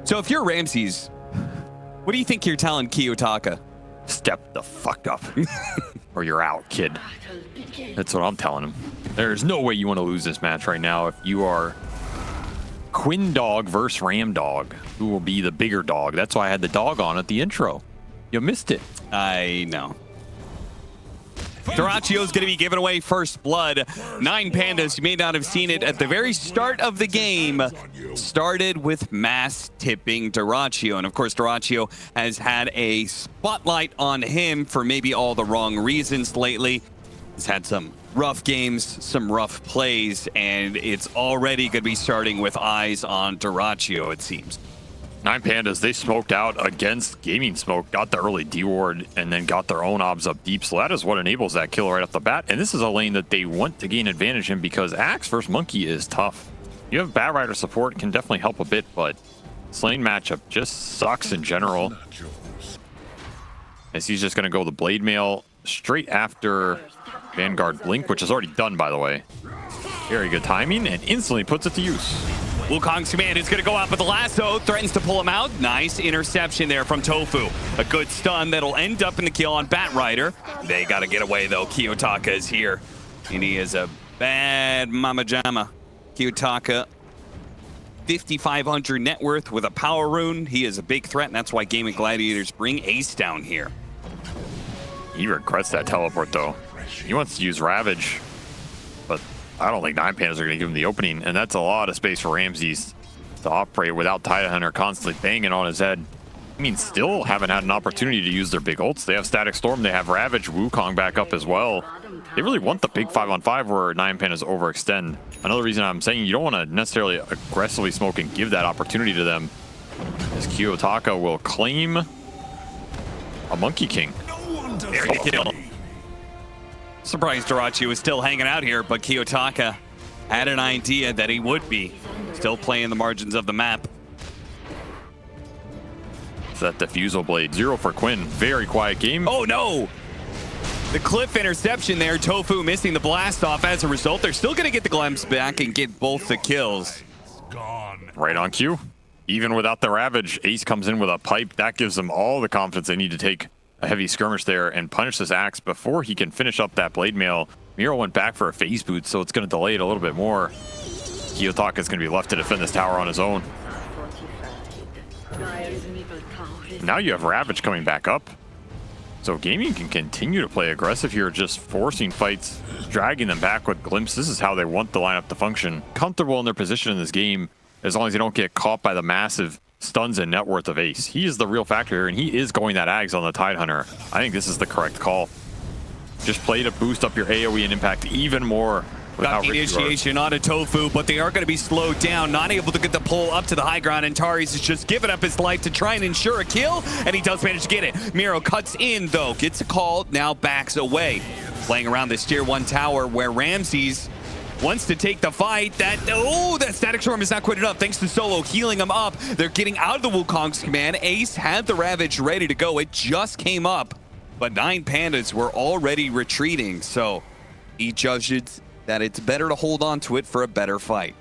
So if you're Ramses, what do you think you're telling Kiyotaka? Step the fuck up, or you're out, kid. That's what I'm telling him. There's no way you want to lose this match right now if you are Quinn Dog versus Ram Dog. Who will be the bigger dog? That's why I had the dog on at the intro. You missed it. I know. Duracio's going to be giving away first blood. 9Pandas, you may not have seen it at the very start of the game, started with mass tipping Duracio. And of course, Duracio has had a spotlight on him for maybe all the wrong reasons lately. He's had some rough games, some rough plays, and it's already going to be starting with eyes on Duracio, it seems. 9Pandas, they smoked out against Gaming Smoke, got the early D-ward, and then got their own obs up deep. So that is what enables that kill right off the bat. And this is a lane that they want to gain advantage in because Axe versus Monkey is tough. You have Bat Rider support, can definitely help a bit, but this lane matchup just sucks in general. As he's just going to go the Blade Mail straight after Vanguard Blink, which is already done, by the way. Very good timing, and instantly puts it to use. Wukong's command is going to go out with the lasso, threatens to pull him out. Nice interception there from Tofu. A good stun that'll end up in the kill on Bat Rider. They got to get away, though. Kiyotaka is here, and he is a bad mama jamma. Kiyotaka, 5,500 net worth with a power rune. He is a big threat, and that's why Gaimin Gladiators bring Ace down here. He regrets that teleport, though. He wants to use Ravage, but I don't think 9Pandas are going to give him the opening, and that's a lot of space for Ramses to operate without Tidehunter constantly banging on his head. I mean, still haven't had an opportunity to use their big ults. They have Static Storm, they have Ravage, Wukong back up as well. They really want the big 5-on-5 where 9Pandas overextend. Another reason I'm saying you don't want to necessarily aggressively smoke and give that opportunity to them is Kiyotaka will claim a Monkey King. There you kill. Surprised Duracio was still hanging out here, but Kiyotaka had an idea that he would be. Still playing the margins of the map. It's that Diffusal Blade. 0 for Quinn. Very quiet game. Oh no! The cliff interception there. Tofu missing the blast off. As a result, they're still going to get the glimpse back and get both the kills. Right on cue. Even without the Ravage, Ace comes in with a pipe. That gives them all the confidence they need to take a heavy skirmish there and punish this Axe before he can finish up that Blade Mail. Miro went back for a phase boot, so it's going to delay it a little bit more. Kiyotaka is going to be left to defend this tower on his own. Now you have Ravage coming back up. So Gaming can continue to play aggressive here, just forcing fights, dragging them back with glimpses. This is how they want the lineup to function. Comfortable in their position in this game, as long as they don't get caught by the massive stuns and net worth of Ace. He is the real factor here, and he is going that Ags on the Tidehunter. I think this is the correct call. Just play to boost up your AoE and impact even more. Got the initiation on a Tofu, but they are going to be slowed down, not able to get the pull up to the high ground, and Taris is just giving up his life to try and ensure a kill, and he does manage to get it. Miro cuts in, though, gets a call, now backs away. Playing around this tier 1 tower where Ramses wants to take the fight. That Static Storm is not quite enough. Thanks to Solo healing him up. They're getting out of the Wukong's command. Ace had the Ravage ready to go. It just came up, but 9Pandas were already retreating. So he judges that it's better to hold on to it for a better fight.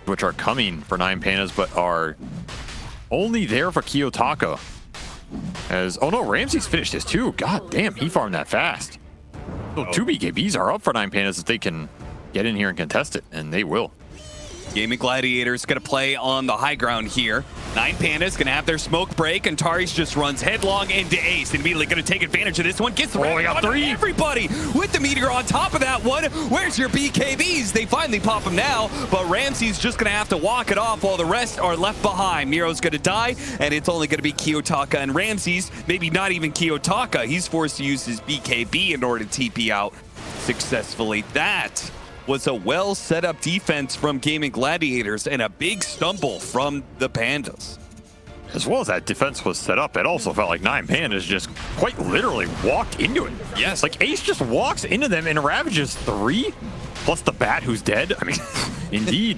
Which are coming for 9Pandas, but are only there for Kiyotaka. Oh no, Ramses finished his too. God damn, he farmed that fast. So 2 BKBs are up for 9Pandas if they can get in here and contest it, and they will. Gaimin Gladiators going to play on the high ground here. 9Pandas going to have their smoke break, and Taris just runs headlong into Ace. And immediately going to take advantage of this one. Gets the we got 3. Everybody with the Meteor on top of that one. Where's your BKBs? They finally pop them now, but Ramsey's just going to have to walk it off while the rest are left behind. Miro's going to die, and it's only going to be Kiyotaka and Ramses. Maybe not even Kiyotaka. He's forced to use his BKB in order to TP out successfully. That was a well set up defense from Gaimin Gladiators and a big stumble from the Pandas. As well as that defense was set up, it also felt like 9Pandas just quite literally walked into it. Yes. Like Ace just walks into them and ravages 3, plus the Bat who's dead. I mean, indeed.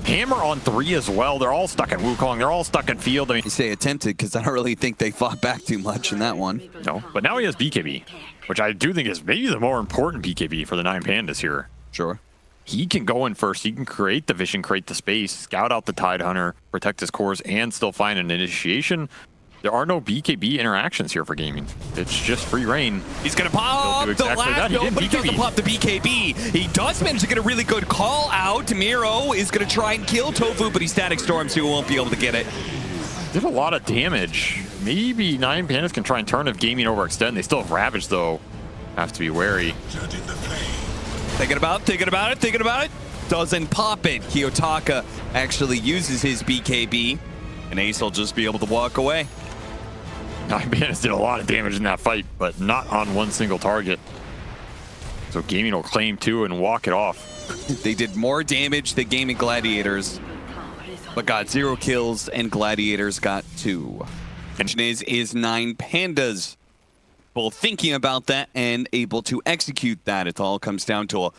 Hammer on 3 as well. They're all stuck in Wukong. They're all stuck in field. I mean, you say attempted because I don't really think they fought back too much in that one. No, but now he has BKB, which I do think is maybe the more important BKB for the 9Pandas here. Sure. he can go in first. He can create the vision, create the space, scout out the Tidehunter, protect his cores, and still find an initiation. There are no BKB interactions here for Gaming. It's just free reign. He's going to pop exactly the last, that. but he doesn't pop the BKB. He does manage to get a really good call out. Miro is going to try and kill Tofu, but he's Static Storm, so he won't be able to get it. Did a lot of damage. Maybe 9Pandas can try and turn if Gaming overextend. They still have Ravage, though. Have to be wary. Thinking about it. Doesn't pop it. Kiyotaka actually uses his BKB, and Ace will just be able to walk away. 9Pandas did a lot of damage in that fight, but not on one single target. So Gaming will claim 2 and walk it off. They did more damage than Gaimin Gladiators, but got 0 kills, and Gladiators got 2. Question is 9Pandas both thinking about that and able to execute that? It all comes down to a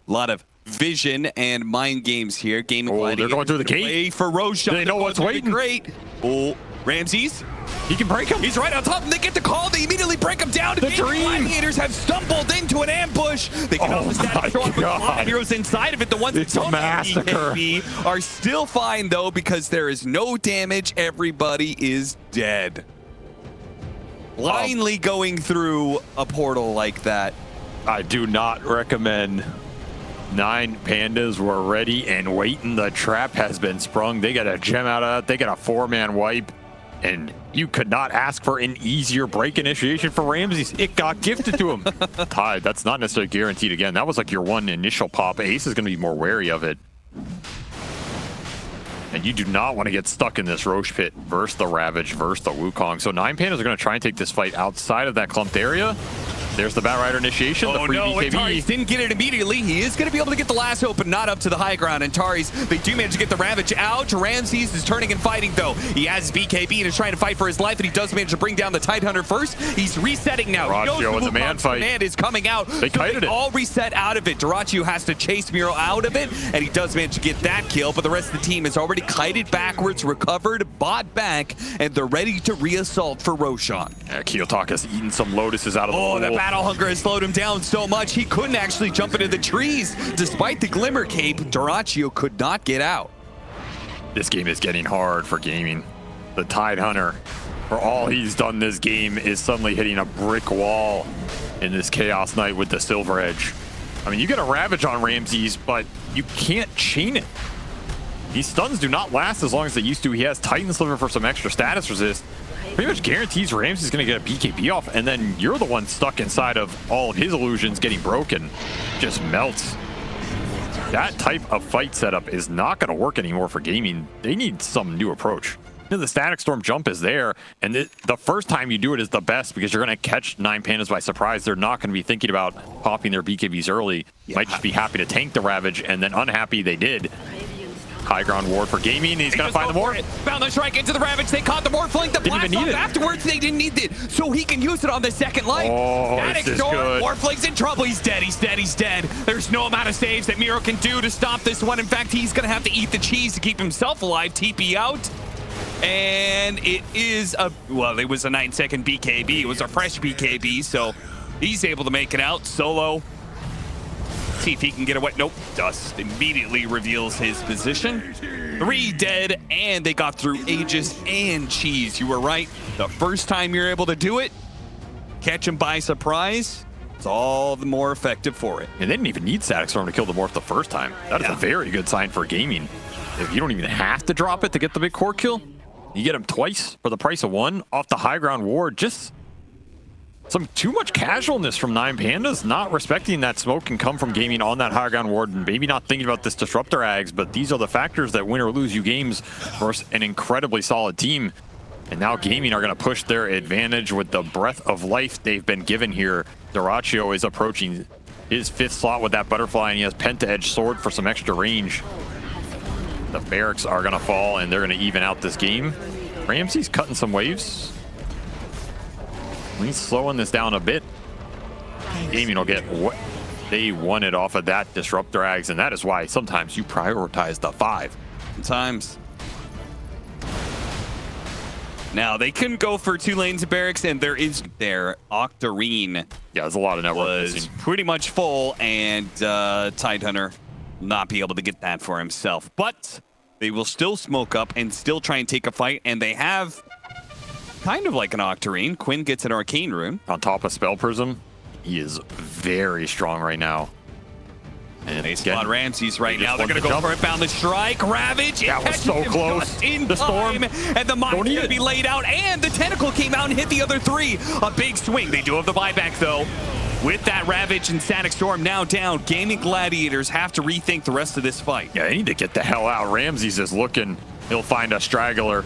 lot of vision and mind games here. Gaimin Gladiators. They're going through the gate. For Roshan. They know what's waiting. Great. Oh, Ramses. He can break him. He's right on top, and they get the call. They immediately break him down. The Dream. Gladiators have stumbled into an ambush. They get off the Static Storm, but heroes inside of it. The ones it's a massacre. Are still fine, though, because there is no damage. Everybody is dead. Blindly going through a portal like that. I do not recommend. 9Pandas were ready and waiting. The trap has been sprung. They got a gem out of that. They got a 4-man wipe. And you could not ask for an easier break initiation for Ramses. It got gifted to him. Tide, that's not necessarily guaranteed again. That was like your one initial pop. Ace is going to be more wary of it. And you do not want to get stuck in this Roche pit versus the Ravage versus the Wukong. So 9Pandas are going to try and take this fight outside of that clumped area. There's the Batrider initiation, the free BKB. Taris didn't get it immediately. He is going to be able to get the last hope, but not up to the high ground. And Taris, they do manage to get the Ravage out. Ramses is turning and fighting, though. He has BKB and is trying to fight for his life, and he does manage to bring down the Tidehunter first. He's resetting now. Dyrachyo in the man fight. Command is coming out. They kited it. All reset out of it. Dyrachyo has to chase Miro out of it, and he does manage to get that kill, but the rest of the team is already kited backwards, recovered, bought back, and they're ready to reassault for Roshan. Yeah, Kiyotaka's eating some lotuses out of the pool. The battle hunger has slowed him down so much he couldn't actually jump into the trees. Despite the glimmer cape, Dyrachyo could not get out. This game is getting hard for Gaming. The Tidehunter, for all he's done this game, is suddenly hitting a brick wall in this Chaos Knight with the Silver Edge. I mean, you get a Ravage on Ramses, but you can't chain it. These stuns do not last as long as they used to. He has Titan Sliver for some extra status resist. Pretty much guarantees Ramses is going to get a BKB off, and then you're the one stuck inside of all of his illusions getting broken. Just melts. That type of fight setup is not going to work anymore for Gaming. They need some new approach. The Static Storm jump is there, and the first time you do it is the best because you're going to catch 9Pandas by surprise. They're not going to be thinking about popping their BKBs early. Might just be happy to tank the Ravage, and then unhappy they did. High ground ward for Gaming. He's going to find the ward. Found the strike into the Ravage. They caught the ward flank. The didn't even need it. Afterwards, they didn't need it. So he can use it on the second line. Oh, Static this is Storm. good. Ward flank's in trouble. He's dead. He's dead. He's dead. There's no amount of saves that Miro can do to stop this one. In fact, he's going to have to eat the cheese to keep himself alive. TP out. And it is a, well, it was a 9-second BKB. It was a fresh BKB, so he's able to make it out solo. See if he can get away. Nope. Dust immediately reveals his position. 3 dead, and they got through Aegis and Cheese. You were right. The first time you're able to do it, catch him by surprise, it's all the more effective for it. And they didn't even need Static Storm to kill the Morph the first time. That is a very good sign for Gaming. If you don't even have to drop it to get the big core kill, you get him twice for the price of 1 off the high ground ward. Just some too much casualness from 9Pandas, not respecting that smoke can come from Gaming on that high ground ward, and maybe not thinking about this disruptor ags, but these are the factors that win or lose you games versus an incredibly solid team. And now Gaming are going to push their advantage with the breath of life they've been given here. Dyrachyo is approaching his 5th slot with that butterfly, and he has Penta Edge Sword for some extra range. The barracks are going to fall, and they're going to even out this game. Ramsey's cutting some waves. He's slowing this down a bit. Gaming will get what they wanted off of that disruptor ags, and that is why sometimes you prioritize the 5. Sometimes. Now, they couldn't go for 2 lanes of barracks, and there is their Octarine. Yeah, there's a lot of network was missing. pretty much full, and Tidehunter not be able to get that for himself. But they will still smoke up and still try and take a fight, and they have kind of like an Octarine. Quinn gets an Arcane Rune. On top of Spell Prism, he is very strong right now. And they spot Ramses right now. They're want going to the go jump. for it. Found the strike. Ravage. That was so close. In The storm. time. And the mine's Don't need going to it. be laid out. And the tentacle came out and hit the other three. A big swing. They do have the buyback, though. With that Ravage and Static Storm now down, Gaimin Gladiators have to rethink the rest of this fight. Yeah, they need to get the hell out. Ramses is looking. He'll find a straggler.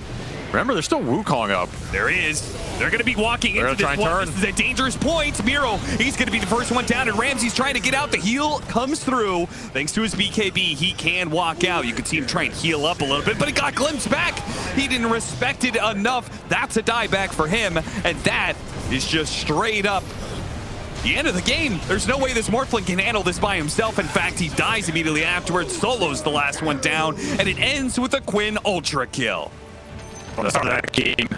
Remember, there's still Wukong up. There is. They're going to be walking into this one. This is a dangerous point. Miro, he's going to be the first one down, and Ramsey's trying to get out. The heal comes through. Thanks to his BKB, he can walk out. You can see him try and heal up a little bit, but he got glimpsed back. He didn't respect it enough. That's a dieback for him, and that is just straight up the end of the game. There's no way this Morphling can handle this by himself. In fact, he dies immediately afterwards. Solo's the last one down, and it ends with a Quinn Ultra kill. From the start of that game,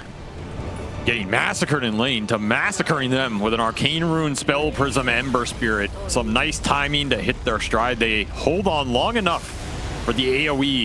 getting massacred in lane to massacring them with an Arcane Rune, Spell Prism, Ember Spirit. Some nice timing to hit their stride. They hold on long enough for the AoE